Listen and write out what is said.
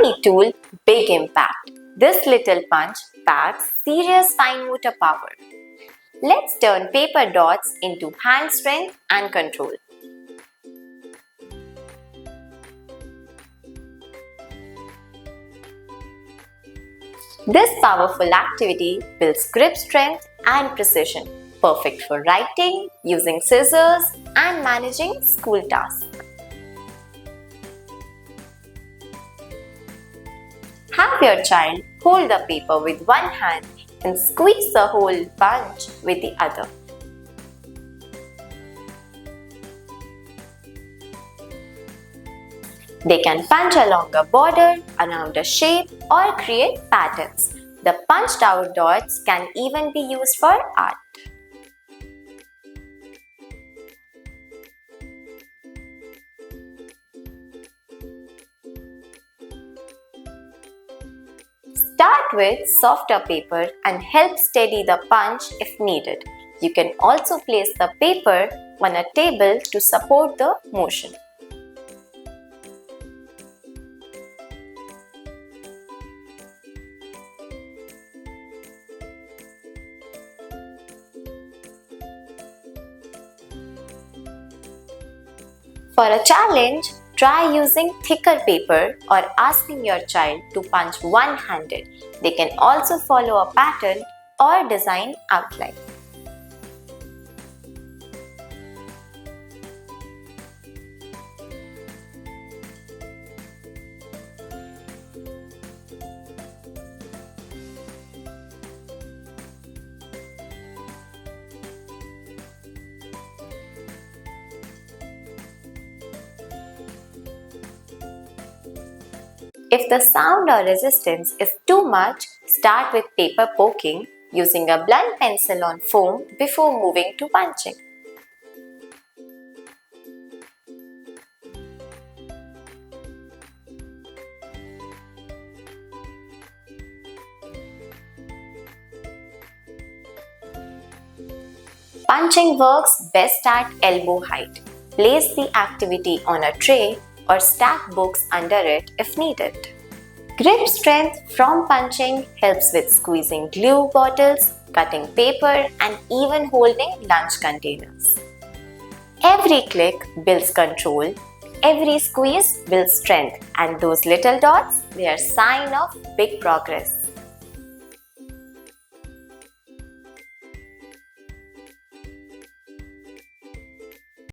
Tiny tool, big impact. This little punch packs serious fine motor power. Let's turn paper dots into hand strength and control. This powerful activity builds grip strength and precision, perfect for writing, using scissors, and managing school tasks. Have your child hold the paper with one hand and squeeze the whole bunch with the other. They can punch along a border, around a shape, or create patterns. The punched out dots can even be used for art. Start with softer paper and help steady the punch if needed. You can also place the paper on a table to support the motion. For a challenge, try using thicker paper or asking your child to punch one-handed. They can also follow a pattern or design outline. If the sound or resistance is too much, start with paper poking using a blunt pencil on foam before moving to punching. Punching works best at elbow height. Place the activity on a tray or stack books under it if needed. Grip strength from punching helps with squeezing glue bottles, cutting paper, and even holding lunch containers. Every click builds control, every squeeze builds strength, and those little dots, they are a sign of big progress.